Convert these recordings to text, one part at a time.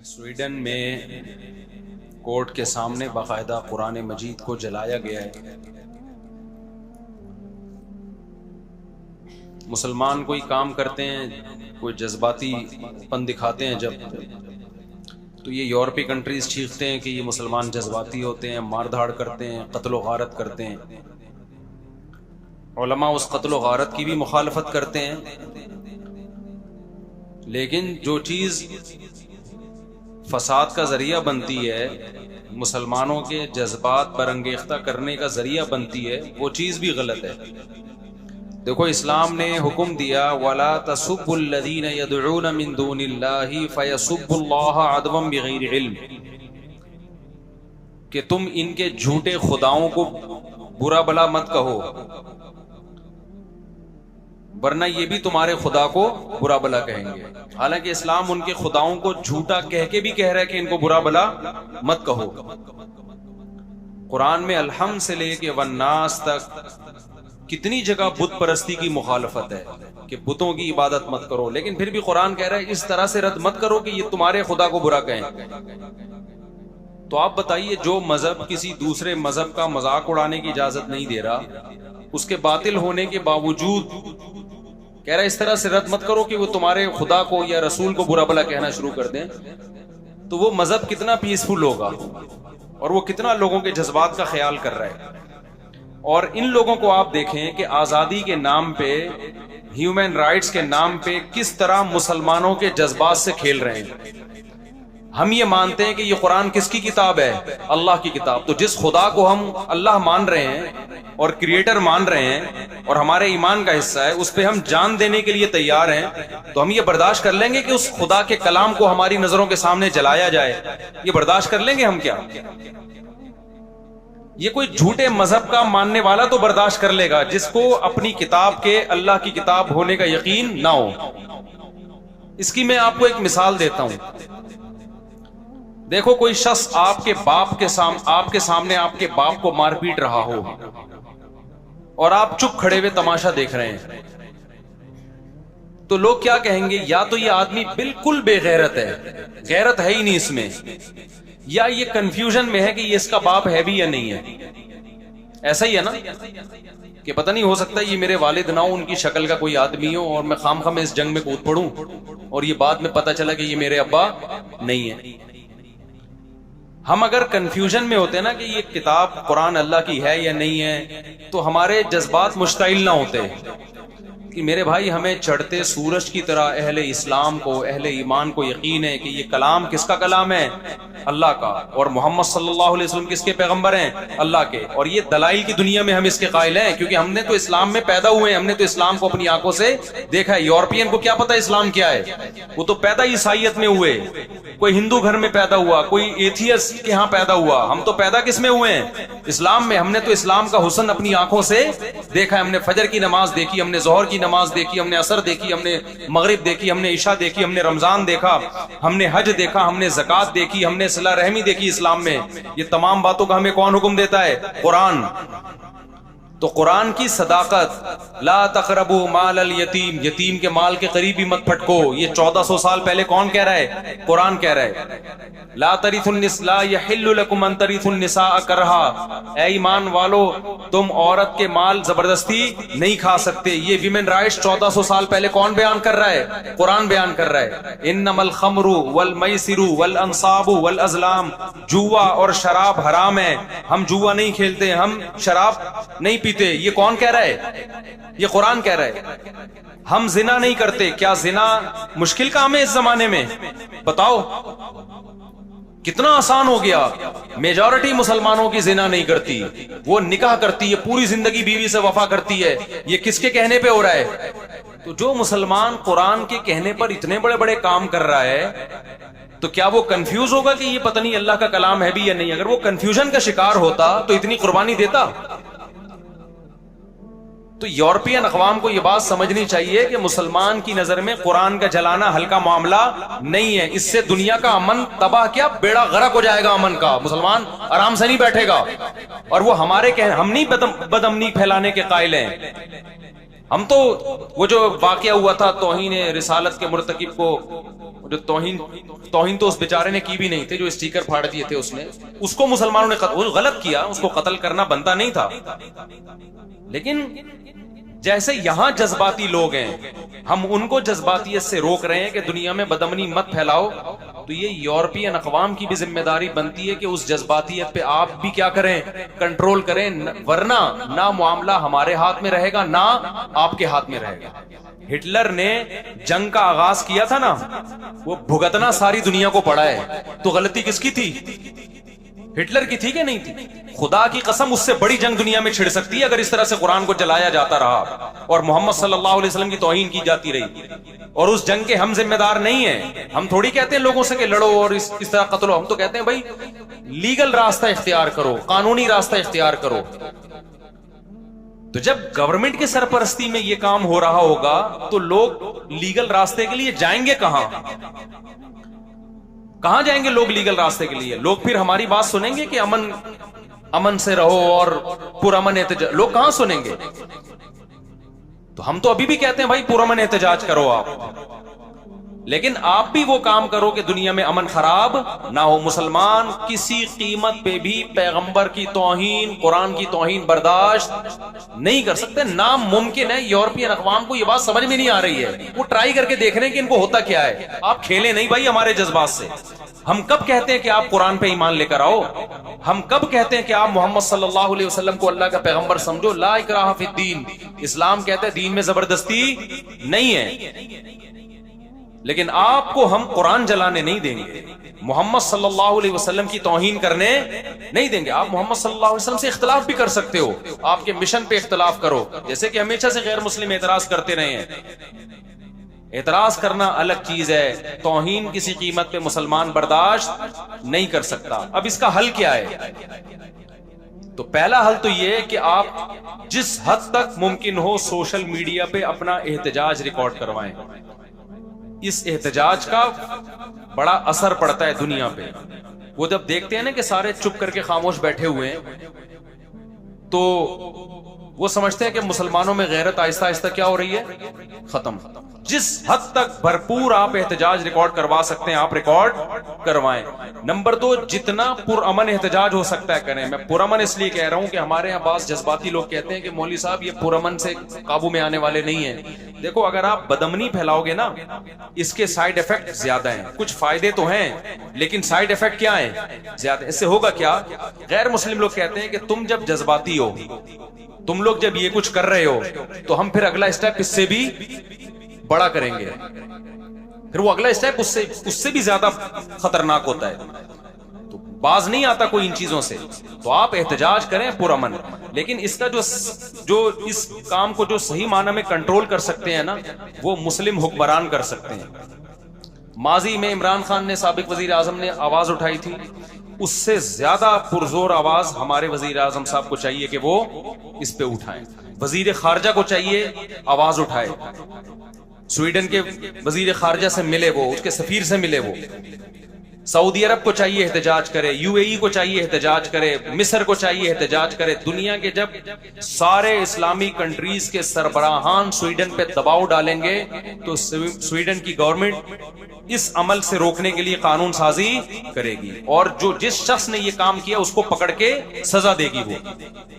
Sweden में court के सामने बाकायदा कुरान मजीद को जलाया गया है। मुसलमान कोई काम करते हैं, कोई जज्बातीपन दिखाते हैं जब, तो ये यूरोपीय कंट्रीज चीखते हैं कि ये मुसलमान जज्बाती होते हैं, मारधाड़ करते हैं, कत्ल गारत करते हैं। उलमा उस कत्ल गारत की भी मुखालफत करते हैं, लेकिन जो चीज़ फसाद का जरिया बनती है, मुसलमानों के जज्बात बरंगेख्ता करने का जरिया बनती है, वो चीज़ भी गलत है। देखो, इस्लाम ने हुक्म दिया वला तसुब्बुल्लज़ीना यदऊना मिन दूनिल्लाहि फयसुब्बुल्लाह अदवन बिगैरि इल्म, कि तुम इनके झूठे खुदाओं को बुरा भला मत कहो, वरना ये भी तुम्हारे खुदा को बुरा भला कहेंगे। हालांकि इस्लाम उनके खुदाओं को झूठा कह के भी कह रहा है कि इनको बुरा भला मत कहो। कुरान में अलहम से लेके वन्नास तक कितनी जगह बुत परस्ती की मुखालफत है कि बुतों की इबादत मत करो, लेकिन फिर भी कुरान कह रहा है इस तरह से रद्द मत करो कि ये तुम्हारे खुदा को बुरा कहें। तो आप बताइए, जो मजहब किसी दूसरे मजहब का मजाक उड़ाने की इजाजत नहीं दे रहा, उसके बातिल होने के बावजूद कह रहा है इस तरह से रद्द मत करो कि वो तुम्हारे खुदा को या रसूल को बुरा भला कहना शुरू कर दें, तो वो मजहब कितना पीसफुल होगा और वो कितना लोगों के जज्बात का ख्याल कर रहा है। और इन लोगों को आप देखें कि आजादी के नाम पे, ह्यूमन राइट्स के नाम पे किस तरह मुसलमानों के जज्बात से खेल रहे हैं। हम ये मानते हैं कि ये कुरान किसकी किताब है? अल्लाह की किताब। तो जिस खुदा को हम अल्लाह मान रहे हैं और क्रिएटर मान रहे हैं और हमारे ईमान का हिस्सा है, उस पे हम जान देने के लिए तैयार हैं, तो हम ये बर्दाश्त कर लेंगे कि उस खुदा के कलाम को हमारी नजरों के सामने जलाया जाए? ये बर्दाश्त कर लेंगे हम क्या? ये कोई झूठे मजहब का मानने वाला तो बर्दाश्त कर लेगा, जिसको अपनी किताब के अल्लाह की किताब होने का यकीन ना हो। इसकी मैं आपको एक मिसाल देता हूं। देखो, कोई शख्स आपके सामने आपके बाप को मारपीट रहा हो और आप चुप खड़े हुए तमाशा देख रहे हैं, तो लोग क्या कहेंगे? या तो ये आदमी बिल्कुल बेगैरत है, गैरत है ही नहीं इसमें, या ये कंफ्यूजन में है कि ये इसका बाप है भी या नहीं है। ऐसा ही है ना कि पता नहीं, हो सकता है ये मेरे वालिद ना हो, उनकी शक्ल का कोई आदमी हो और मैं खामखा में इस जंग में कूद पड़ूं और ये बाद में पता चला कि ये मेरे अब्बा नहीं है। हम अगर कंफ्यूजन में होते ना कि ये किताब कुरान अल्लाह की है या नहीं है, तो हमारे जज्बात मुश्ताइल ना होते कि मेरे भाई, हमें चढ़ते सूरज की तरह अहले इस्लाम को, अहले ईमान को यकीन है कि ये कलाम किसका कलाम है? अल्लाह का। और मोहम्मद सल्लल्लाहु अलैहि वसल्लम किसके पैगंबर हैं? अल्लाह के। और ये दलाइल की दुनिया में हम इसके कायल हैं, क्योंकि हमने तो इस्लाम में पैदा हुए हैं, हमने तो इस्लाम को अपनी आंखों से देखा है। यूरोपियन को क्या पता इस्लाम क्या है? वो तो पैदा ईसाइयत में हुए, कोई हिंदू घर में पैदा हुआ, कोई एथियस्ट के यहाँ पैदा हुआ। हम तो पैदा किस में हुए हैं? इस्लाम में। हमने तो इस्लाम का हुस्न अपनी आंखों से देखा है। हमने फजर की नमाज देखी, हमने जोहर की नमाज देखी, हमने असर देखी, हमने मगरिब देखी, हमने इशा देखी, हमने रमजान देखा, हमने हज देखा, हमने ज़कात देखी, हमने सिला रहमी देखी इस्लाम में। ये तमाम बातों का हमें कौन हुक्म देता है? कुरान। तो कुरान की सदाकत, ला तक़रबू माल अल यतीम, यतीम के माल के करीब भी मत फटको, ये 1400 साल पहले कौन कह रहा है? कुरान कह रहा है। ला तरिथुन्निसा यहिल्लु लकुम अन तरिथुन्निसा करहा, ऐ ईमान वालो, तुम औरत के माल जबरदस्ती नहीं खा सकते। ये विमेन राइट्स 1400 साल पहले कौन बयान कर रहा है? कुरान बयान कर रहा है। इन्नमल खमरु वल मैसिरु वल अंसाबु वल अज़लाम, जुआ और शराब हराम है। हम जुआ नहीं खेलते, हम शराब नहीं पीते। ये कौन कह रहा है? ये कुरान कह रहा है। हम जिना नहीं करते। क्या जिना मुश्किल काम है इस जमाने में? बताओ, कितना आसान हो गया। मेजॉरिटी मुसलमानों की जिना नहीं करती, वो निकाह करती है, पूरी जिंदगी बीवी से वफा करती है। ये किसके कहने पे हो रहा है? तो जो मुसलमान कुरान के कहने पर इतने बड़े बड़े काम कर रहा है, तो क्या वो कंफ्यूज होगा कि ये पता नहीं अल्लाह का कलाम है भी या नहीं? अगर वो कंफ्यूजन का शिकार होता तो इतनी कुर्बानी देता? तो यूरोपियन अक़वाम को यह बात समझनी चाहिए कि मुसलमान की नजर में कुरान का जलाना हल्का मामला नहीं है। इससे दुनिया का अमन तबाह, क्या बेड़ा गर्क हो जाएगा अमन का। मुसलमान आराम से नहीं बैठेगा। और वो हमारे हम नहीं बदअमनी फैलाने के कायल हैं। हम तो वो जो वाकया हुआ था तौहीन रिसालत के मुर्तकिब को, जो तौहीन तो उस बेचारे ने की भी नहीं थी, जो स्टिकर फाड़ दिए थे उसने, उसको मुसलमानों ने वो गलत किया, उसको कत्ल करना बनता नहीं था। लेकिन जैसे यहां जज्बाती लोग हैं, हम उनको जज्बातियत से रोक रहे हैं कि दुनिया में बदअमनी मत फैलाओ, तो ये यूरोपियन अक़वाम की भी जिम्मेदारी बनती है कि उस जज्बातियत पे आप भी क्या करें, कंट्रोल करें, वरना ना मामला हमारे हाथ में रहेगा ना आपके हाथ में रहेगा। हिटलर ने जंग का आगाज किया था ना, वो भुगतना सारी दुनिया को पड़ा है, तो गलती किसकी थी? हिटलर की थी कि नहीं थी? खुदा की कसम उससे बड़ी जंग दुनिया में छिड़ सकती है अगर इस तरह से कुरान को जलाया जाता रहा और मोहम्मद सल्लल्लाहु अलैहि वसल्लम की तौहीन की जाती रही। और उस जंग के हम जिम्मेदार नहीं हैं। हम थोड़ी कहते हैं लोगों से कि लड़ो और इस तरह कत्ल हो, हम तो कहते हैं भाई लीगल रास्ता इख्तियार करो, कानूनी रास्ता इख्तियार करो। तो जब गवर्नमेंट की सरपरस्ती में यह काम हो रहा होगा तो लोग लीगल रास्ते के लिए जाएंगे कहां जाएंगे लोग लीगल रास्ते के लिए? लोग फिर हमारी बात सुनेंगे कि अमन से रहो और पुरअमन एहतजाज, लोग कहां सुनेंगे? तो हम तो अभी भी कहते हैं भाई पुरअमन एहतजाज करो आप, लेकिन आप भी वो काम करो कि दुनिया में अमन खराब ना हो। मुसलमान किसी कीमत पे भी पैगंबर की तौहीन, कुरान की तौहीन बर्दाश्त नहीं कर सकते, नामुमकिन है। यूरोपियन अक़वाम को ये बात समझ में नहीं आ रही है, वो ट्राई करके देख रहे हैं कि इनको होता क्या है। आप खेले नहीं भाई हमारे जज्बात से। हम कब कहते हैं कि आप कुरान पे ईमान लेकर आओ? हम कब कहते हैं कि आप मोहम्मद सल्लल्लाहु अलैहि वसल्लम को अल्लाह का पैगंबर समझो? ला इकराहा फिद्दीन, इस्लाम कहते हैं दीन में जबरदस्ती नहीं है। लेकिन आपको हम कुरान जलाने नहीं देंगे, मोहम्मद सल्लल्लाहु अलैहि वसल्लम की तौहीन करने नहीं देंगे। आप मोहम्मद सल्लल्लाहु अलैहि वसल्लम से इख्तिलाफ भी कर सकते हो, आपके मिशन पे इख्तिलाफ करो, जैसे कि हमेशा से गैर मुस्लिम एतराज करते रहे हैं। एतराज करना अलग चीज है, तौहीन किसी कीमत पे मुसलमान बर्दाश्त नहीं कर सकता। अब इसका हल क्या है? तो पहला हल तो यह है कि आप जिस हद तक मुमकिन हो सोशल मीडिया पे अपना एहतजाज रिकॉर्ड करवाएं। इस एहतजाज का बड़ा असर पड़ता है दुनिया पे। वो जब देखते हैं ना कि सारे चुप करके खामोश बैठे हुए हैं, तो वो समझते हैं कि मुसलमानों में गैरत आहिस्ता आहिस्ता क्या हो रही है, खत्म। जिस हद तक भरपूर आप एहतजाज रिकॉर्ड करवा सकते हैं आप रिकॉर्ड करवाएं। नंबर 2, जितना पुरअमन एहतजाज हो सकता है करें। मैं पुरअमन इसलिए कह रहा हूं कि हमारे यहाँ पास जज्बाती लोग कहते हैं कि मौलवी साहब ये पुरअमन से काबू में आने वाले नहीं है। देखो, अगर आप बदअमनी फैलाओगे ना, इसके साइड इफेक्ट ज्यादा हैं। कुछ फायदे तो हैं लेकिन साइड इफेक्ट क्या है, ज्यादा। इससे होगा क्या? गैर मुस्लिम लोग कहते हैं कि तुम जब जज्बाती हो, तुम लोग जब ये कुछ कर रहे हो, तो हम फिर अगला स्टेप इससे भी बड़ा करेंगे। फिर वो अगला स्टेप उससे भी ज्यादा खतरनाक होता है। तो बाज नहीं आता कोई इन चीजों से। तो आप एहतजाज करें पुरअमन, लेकिन इसका जो इस काम को जो सही माना में कंट्रोल कर सकते हैं ना, वो मुस्लिम हुक्मरान कर सकते हैं। माजी में इमरान खान ने, साबिक वजीर आजम ने आवाज उठाई थी, उससे ज्यादा पुरजोर आवाज हमारे वजीर आजम साहब को चाहिए कि वो इस पे उठाएं। वजीर खारजा को चाहिए आवाज उठाए, स्वीडन के वजीर खारजा से मिले वो, उसके सफीर से मिले वो। सऊदी अरब को चाहिए एहतजाज करे, यूएई को चाहिए एहतजाज करे, मिस्र को चाहिए एहतजाज करे। दुनिया के जब सारे इस्लामी कंट्रीज के सरबराहान स्वीडन पे दबाव डालेंगे तो स्वीडन की गवर्नमेंट इस अमल से रोकने के लिए कानून साजी करेगी, और जो जिस शख्स ने ये काम किया उसको पकड़ के सजा देगी वो।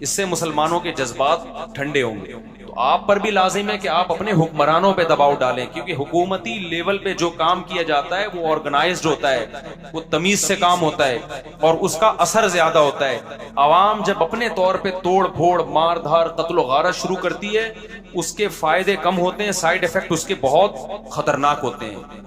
इससे मुसलमानों के जज्बात ठंडे होंगे। तो आप पर भी लाजिम है कि आप अपने हुक्मरानों पे दबाव डालें, क्योंकि हुकूमती लेवल पे जो काम किया जाता है वो ऑर्गेनाइज्ड होता है, वो तमीज से काम होता है और उसका असर ज्यादा होता है। आवाम जब अपने तौर पे तोड़ फोड़, मार धार, कत्ल गारत शुरू करती है, उसके फायदे कम होते हैं, साइड इफेक्ट उसके बहुत खतरनाक होते हैं,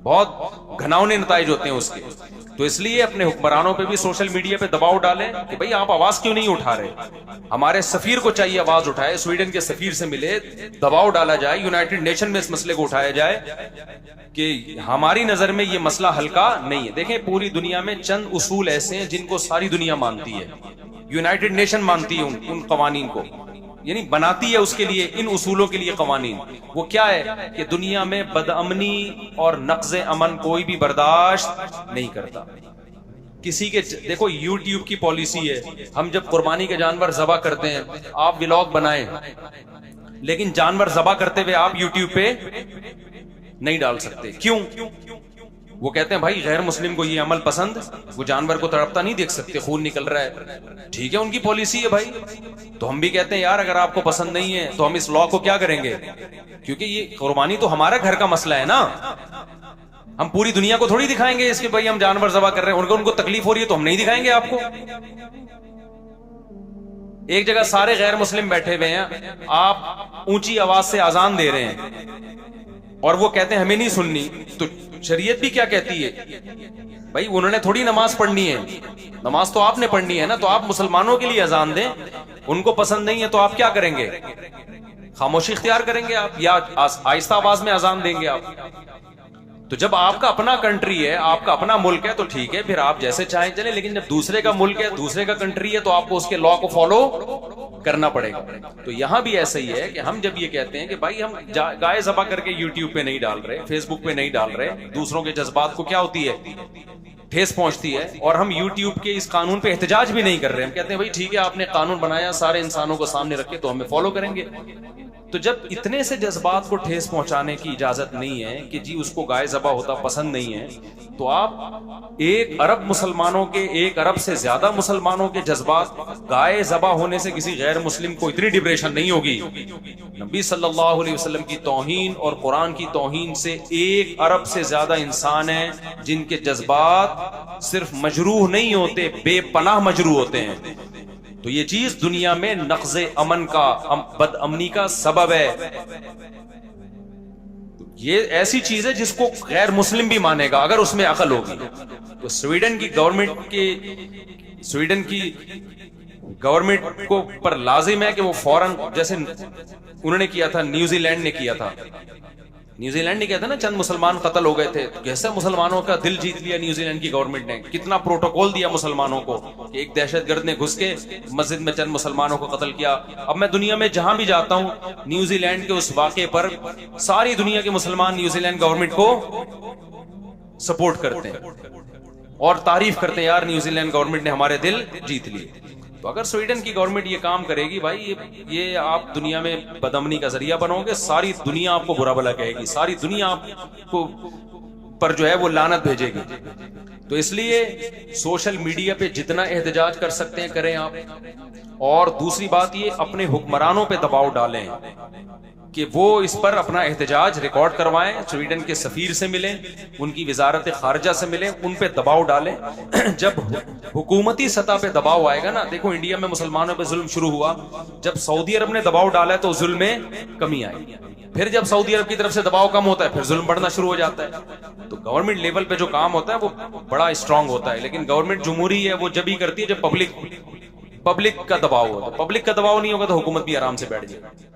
बहुत घनावने नताइज होते हैं उसके। तो इसलिए अपने हुक्मरानों पे भी सोशल मीडिया पे दबाव डालें कि भाई आप आवाज क्यों नहीं उठा रहे। हमारे सफीर को चाहिए आवाज उठाए, स्वीडन के सफीर से मिले, दबाव डाला जाए, यूनाइटेड नेशन में इस मसले को उठाया जाए कि हमारी नजर में ये मसला हल्का नहीं है। देखें, पूरी दुनिया में चंद उसूल ऐसे हैं जिनको सारी दुनिया मानती है, यूनाइटेड नेशन मानती है उन कवानीन को, यानी बनाती है उसके लिए, इन उसूलों के लिए कवानीन। वो क्या है कि दुनिया में बदअमनी और नक्ज़े अमन कोई भी बर्दाश्त नहीं करता। किसी के, देखो यूट्यूब की पॉलिसी है, हम जब कुर्बानी के जानवर ज़बह करते हैं, आप व्लॉग बनाएं, लेकिन जानवर ज़बा करते हुए आप यूट्यूब पे नहीं डाल सकते। क्यों? वो कहते हैं भाई गैर मुस्लिम को ये अमल पसंद, वो जानवर को तड़पता नहीं देख सकते, खून निकल रहा है, ठीक है उनकी पॉलिसी है भाई। तो हम भी कहते हैं यार अगर आपको पसंद नहीं है तो हम इस लॉ को क्या करेंगे, क्योंकि ये कुर्बानी तो हमारा घर का मसला है ना। हम पूरी दुनिया को थोड़ी दिखाएंगे इसके भाई हम जानवर ज़बा कर रहे हैं, उनको तकलीफ हो रही है तो हम नहीं दिखाएंगे आपको। एक जगह सारे गैर मुस्लिम बैठे हुए हैं, आप ऊंची आवाज से अजान दे रहे हैं और वो कहते हैं हमें नहीं सुननी, तो शरीयत भी क्या कहती है भाई, उन्होंने थोड़ी नमाज पढ़नी है, नमाज तो आपने पढ़नी है ना। तो आप मुसलमानों के लिए अजान दें, उनको पसंद नहीं है तो आप क्या करेंगे, खामोशी इख्तियार करेंगे आप, या आहिस्ता आवाज में अजान देंगे आप। तो जब आपका अपना कंट्री है, आपका अपना मुल्क है तो ठीक है, फिर आप जैसे चाहें चले, लेकिन जब दूसरे का मुल्क है, दूसरे का कंट्री है, तो आपको उसके लॉ को फॉलो करना पड़ेगा। तो यहां भी ऐसा ही है कि हम जब ये कहते हैं कि भाई हम गाय ज़बा करके यूट्यूब पे नहीं डाल रहे, फेसबुक पे नहीं डाल रहे, दूसरों के जज्बात को क्या होती है, ठेस पहुंचती है, और हम यूट्यूब के इस कानून पे एहतजाज भी नहीं कर रहे, हम कहते हैं भाई ठीक है आपने कानून बनाया सारे इंसानों को सामने रख के, तो हमें फॉलो करेंगे। तो जब इतने से जज्बात को ठेस पहुंचाने की इजाजत नहीं है कि जी उसको गाय ज़बा होता पसंद नहीं है, तो आप 1 अरब मुसलमानों के, 1 अरब से ज्यादा मुसलमानों के जज्बात, गाय ज़बा होने से किसी गैर मुस्लिम को इतनी डिप्रेशन नहीं होगी। नबी सल्लल्लाहु अलैहि वसल्लम की तौहीन और कुरान की तौहीन से 1 अरब से ज्यादा इंसान हैं जिनके जज्बात सिर्फ मजरूह नहीं होते, बेपनाह मजरूह होते हैं। तो ये चीज दुनिया में नक़्ज़े अमन का, बदअमनी का सबब है। ये ऐसी चीज है जिसको गैर मुस्लिम भी मानेगा अगर उसमें अकल होगी। तो स्वीडन की गवर्नमेंट को पर लाजिम है कि वो फौरन, जैसे उन्होंने किया था, न्यूजीलैंड ने किया था, न्यूजीलैंड ने किया था ना, चंद मुसलमान कत्ल हो गए थे, तो कैसे मुसलमानों का दिल जीत लिया न्यूजीलैंड की गवर्नमेंट ने, कितना प्रोटोकॉल दिया मुसलमानों को कि एक दहशतगर्द ने घुस के मस्जिद में चंद मुसलमानों को कत्ल किया। अब मैं दुनिया में जहां भी जाता हूं, न्यूजीलैंड के उस वाक़े पर सारी दुनिया के मुसलमान न्यूजीलैंड गवर्नमेंट को सपोर्ट करते हैं और तारीफ करते हैं, यार न्यूजीलैंड गवर्नमेंट ने हमारे दिल जीत लिए। तो अगर स्वीडन की गवर्नमेंट ये काम करेगी भाई, ये आप दुनिया में बदअमनी का जरिया बनोगे, सारी दुनिया आपको बुरा भला कहेगी, सारी दुनिया आपको पर जो है वो लानत भेजेगी। तो इसलिए सोशल मीडिया पे जितना एहतजाज कर सकते हैं करें आप। और दूसरी बात, ये अपने हुक्मरानों पे दबाव डालें कि वो इस पर अपना एहतजाज रिकॉर्ड करवाएं, स्वीडन के सफीर से मिलें, उनकी वजारत खारजा से मिलें, उन पे दबाव डालें। जब हुकूमती सतह पे दबाव आएगा ना, देखो इंडिया में मुसलमानों पे जुल्म शुरू हुआ, जब सऊदी अरब ने दबाव डाला तो जुल्म में कमी आई, फिर जब सऊदी अरब की तरफ से दबाव कम होता है फिर जुल्म बढ़ना शुरू हो जाता है। तो गवर्नमेंट लेवल पे जो काम होता है वो बड़ा स्ट्रांग होता है, लेकिन गवर्नमेंट जमहूरी है वो जब ही करती है जब पब्लिक का दबाव होगा। पब्लिक का दबाव नहीं होगा तो हुकूमत भी आराम से बैठ जाएगी।